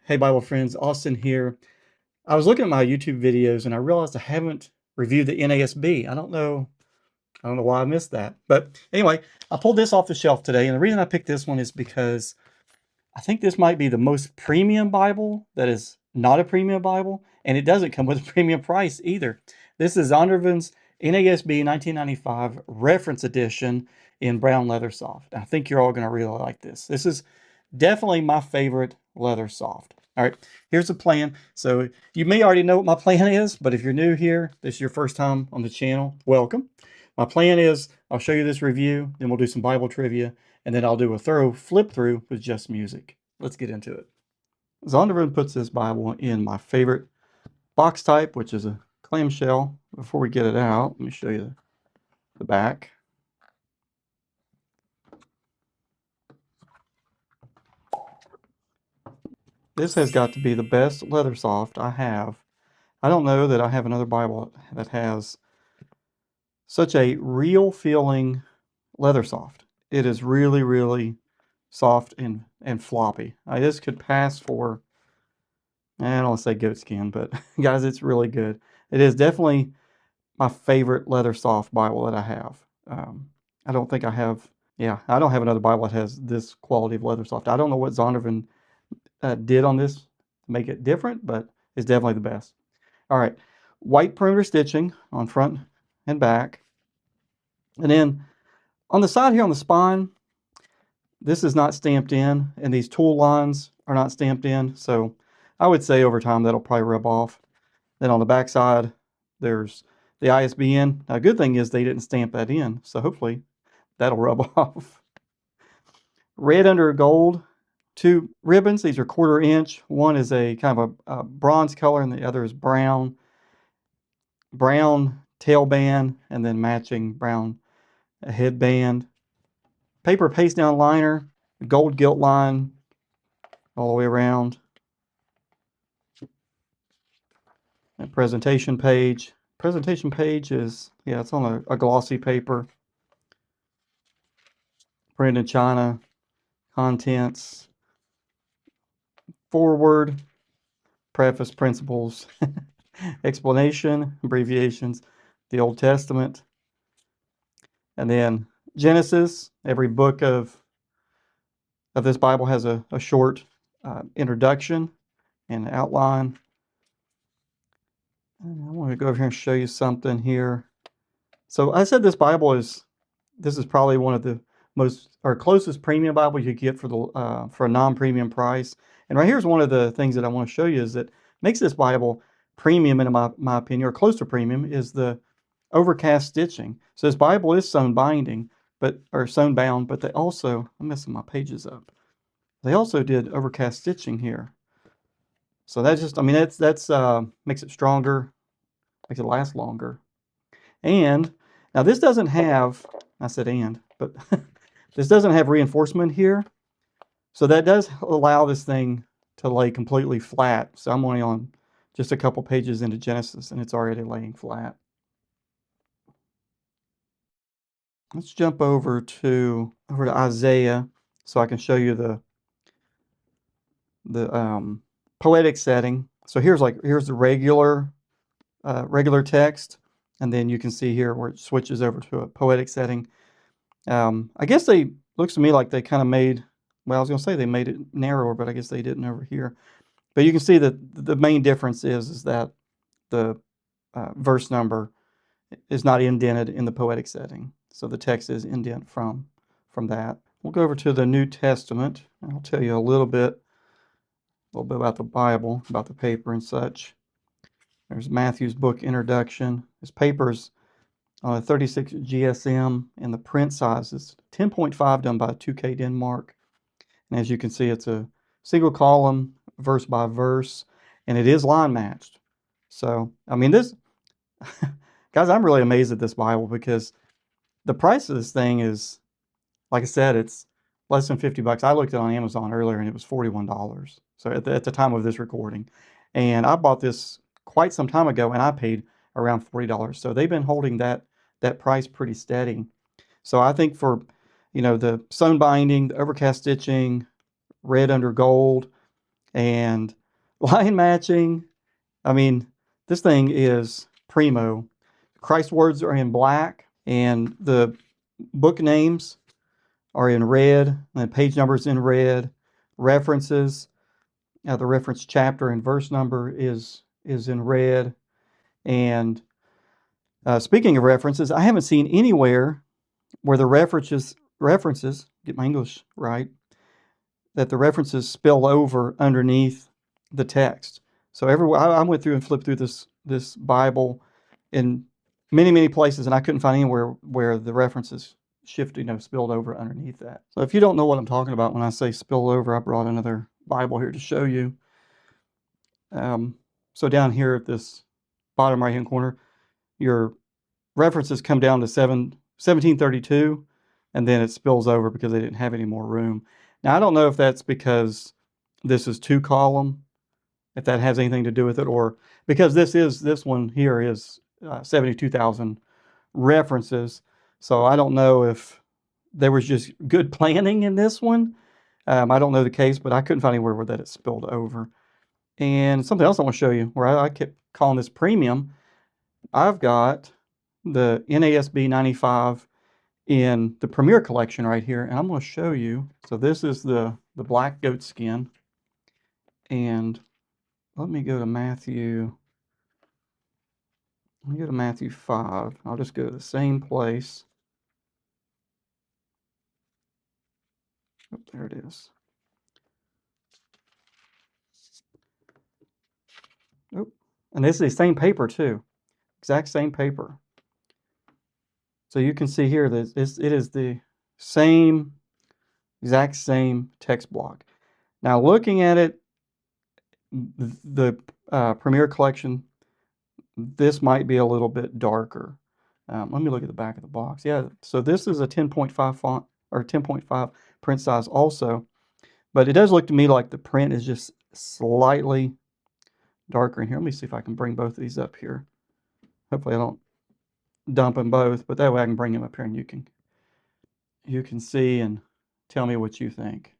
Hey Bible friends, Austin here. I was looking at my YouTube videos and I realized I haven't reviewed the NASB. I don't know why I missed that. But anyway, I pulled this off the shelf today, and the reason I picked this one is because I think this might be the most premium Bible that is not a premium Bible, and it doesn't come with a premium price either. This is Zondervan's NASB 1995 Reference Edition in brown Leathersoft. I think you're all going to really like this. This is definitely my favorite Leathersoft. All right, here's the plan. So you may already know what my plan is, but if you're new here, this is your first time on the channel, welcome. My plan is I'll show you this review, then we'll do some Bible trivia, and then I'll do a thorough flip through with just music. Let's get into it. Zondervan puts this Bible in my favorite box type, which is a clamshell. Before we get it out, let me show you the back. This has got to be the best Leathersoft I have. I don't know that I have another Bible that has such a real feeling Leathersoft. It is really, really soft and floppy. This could pass for, I don't want to say goat skin, but guys, it's really good. It is definitely my favorite Leathersoft Bible that I have. I don't think I have, I don't have another Bible that has this quality of Leathersoft. I don't know what Zondervan did on this to make it different, but it's definitely the best. All right, white perimeter stitching on front and back. And then on the side here on the spine, this is not stamped in, and these tool lines are not stamped in. So I would say over time that'll probably rub off. Then on the back side, there's the ISBN. Now, good thing is they didn't stamp that in, so hopefully that'll rub off. Red under gold, two ribbons. These are 1/4 inch. One is a kind of a bronze color, and the other is brown. Brown tail band, and then matching brown headband. Paper paste down liner, gold gilt line all the way around. And presentation page. Presentation page is, it's on a glossy paper. Printed in China. Contents. Forward. Preface, principles. Explanation, abbreviations. The Old Testament. And then Genesis. Every book of this Bible has a short introduction and outline. And I want to go over here and show you something here. So I said this is probably one of the most or closest premium Bible you could get for a non-premium price. And right here's one of the things that I want to show you is that makes this Bible premium in my opinion, or close to premium, is the overcast stitching. So this Bible is sewn binding, or sewn bound, but they also, I'm messing my pages up. They also did overcast stitching here. So that's just, that's makes it stronger, makes it last longer. And now this doesn't have, I said but this doesn't have reinforcement here. So that does allow this thing to lay completely flat. So I'm only on just a couple pages into Genesis and it's already laying flat. Let's jump over to Isaiah so I can show you the poetic setting. So here's the regular text, and then you can see here where it switches over to a poetic setting. I guess looks to me like they kind of made, well, I was going to say they made it narrower, but I guess they didn't over here. But you can see that the main difference is that the verse number is not indented in the poetic setting. So the text is indented from that. We'll go over to the New Testament, and I'll tell you a little bit about the Bible, about the paper and such. There's Matthew's book introduction. This paper's on a 36 GSM, and the print size is 10.5 done by 2K Denmark. And as you can see, it's a single column, verse by verse, and it is line matched. So, this, guys, I'm really amazed at this Bible because the price of this thing is, like I said, it's less than 50 bucks. I looked it on Amazon earlier and it was $41. So at the time of this recording. And I bought this quite some time ago and I paid around $40. So they've been holding that price pretty steady. So I think for, the sewn binding, the overcast stitching, red under gold, and line matching. I mean, this thing is primo. Christ's words are in black, and the book names are in red, and the page numbers in red. References, the reference chapter and verse number is in red. And speaking of references, I haven't seen anywhere where the references, get my English right, that the references spill over underneath the text. So everywhere I went through and flipped through this Bible in many places, and I couldn't find anywhere where the references spilled over underneath that. So if you don't know what I'm talking about when I say spill over, I brought another Bible here to show you. So down here at this bottom right hand corner, your references come down to 1732, and then it spills over because they didn't have any more room. Now, I don't know if that's because this is 2-column, if that has anything to do with it, or because this one here is 72,000 references. So I don't know if there was just good planning in this one. I don't know the case, but I couldn't find anywhere where that it spilled over. And something else I want to show you, where I kept calling this premium. I've got the NASB95 in the Premier collection right here, and I'm going to show you. So this is the black goat skin, and let me go to Matthew. Let me go to Matthew 5. I'll just go to the same place. Oh, there it is. Oh, and this is the same paper too, exact same paper. So you can see here that it is the same, exact same text block. Now looking at it, the Premier collection, this might be a little bit darker. Let me look at the back of the box. Yeah, so this is a 10.5 font, or 10.5 print size also, but it does look to me like the print is just slightly darker in here. Let me see if I can bring both of these up here. Hopefully I don't dump them both, but that way I can bring them up here and you can see and tell me what you think.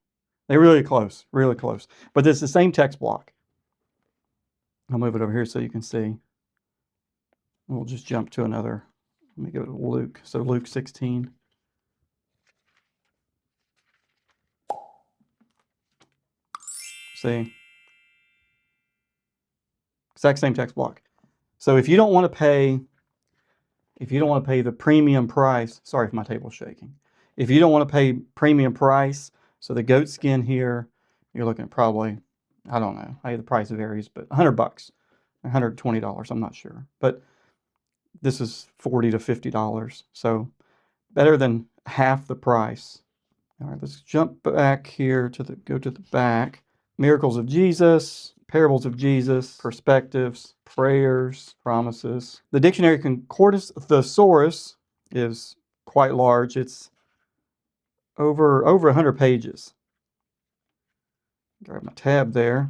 They're really close, but it's the same text block. I'll move it over here so you can see. We'll just jump to another. Let me go to Luke. So Luke 16. See? Exact same text block. So if you don't want to pay the premium price, sorry if my table's shaking. If you don't want to pay premium price, so the goat skin here, you're looking at probably, I don't know, the price varies, but $100, $120, I'm not sure. But this is $40 to $50, so better than half the price. All right, let's jump back here go to the back. Miracles of Jesus, parables of Jesus, perspectives, prayers, promises. The dictionary concordance thesaurus is quite large. It's over 100 pages. Grab my tab there.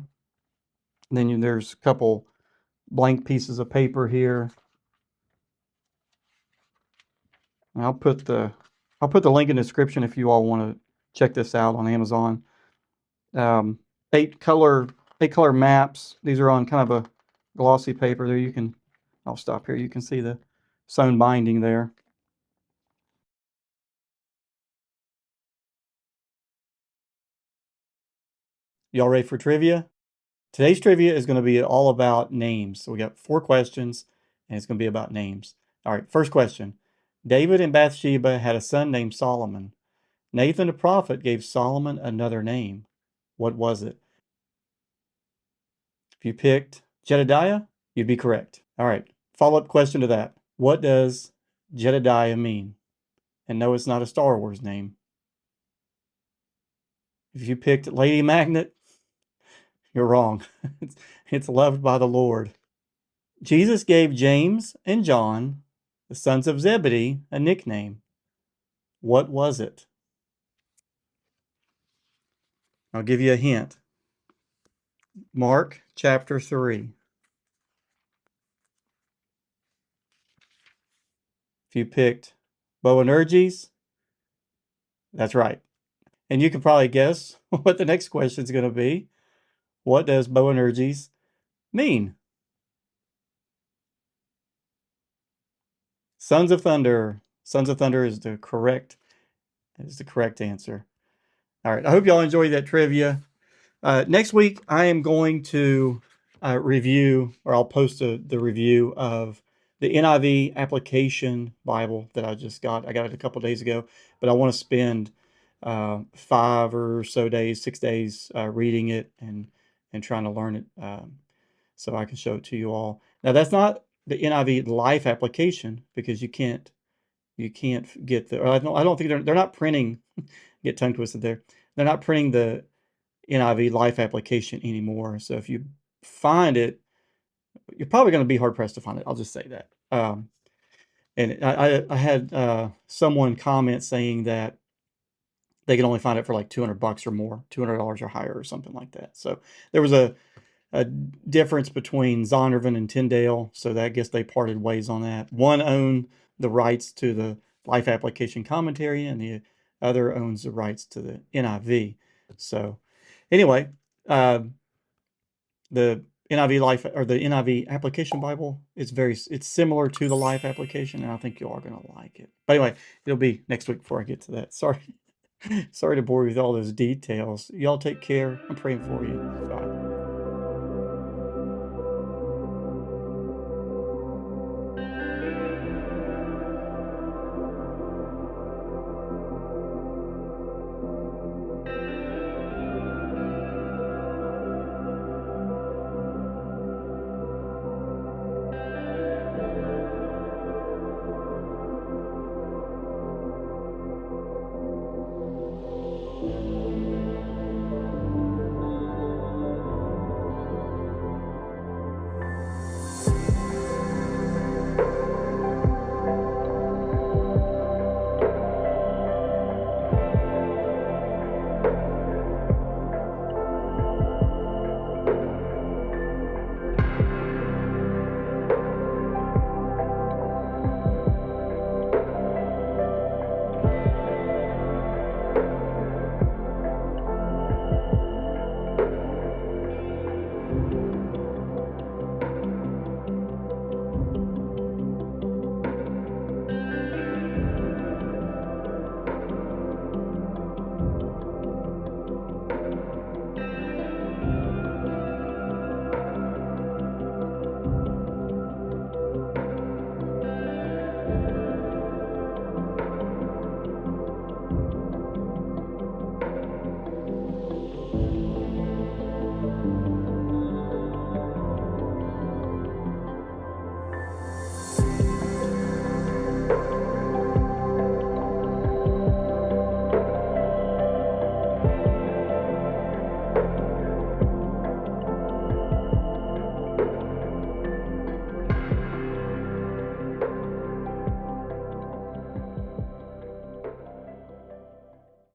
And then there's a couple blank pieces of paper here. And I'll put the link in the description if you all want to check this out on Amazon. 8 color maps. These are on kind of a glossy paper there. I'll stop here. You can see the sewn binding there. Y'all ready for trivia? Today's trivia is going to be all about names. So we got 4 questions, and it's going to be about names. All right, first question. David and Bathsheba had a son named Solomon. Nathan the prophet gave Solomon another name. What was it? If you picked Jedediah, you'd be correct. All right, follow-up question to that. What does Jedediah mean? And no, it's not a Star Wars name. If you picked Lady Magnet, you're wrong. It's loved by the Lord. Jesus gave James and John, the sons of Zebedee, a nickname. What was it? I'll give you a hint. Mark chapter 3. If you picked Boanerges, that's right. And you can probably guess what the next question is going to be. What does Boanerges mean? Sons of Thunder. Sons of Thunder is the correct answer. All right. I hope y'all enjoyed that trivia. Next week, I am going to review, or I'll post the review of the NIV Application Bible that I just got. I got it a couple days ago, but I want to spend 5 or so days, 6 days reading it and trying to learn it so I can show it to you all. Now, that's not the NIV Life Application because you can't get the. Or I don't think they're not printing. Get tongue twisted there. They're not printing the NIV Life Application anymore. So if you find it, you're probably going to be hard pressed to find it. I'll just say that. And I had someone comment saying that they can only find it for like $200 or more, $200 or higher, or something like that. So there was a difference between Zondervan and Tyndale, so that I guess they parted ways on that. One owned the rights to the Life Application Commentary, and the other owns the rights to the NIV. So anyway, the NIV Life, or the NIV Application Bible, is it's similar to the Life Application, and I think you are going to like it. But anyway, it'll be next week before I get to that. Sorry to bore you with all those details. Y'all take care. I'm praying for you. Bye.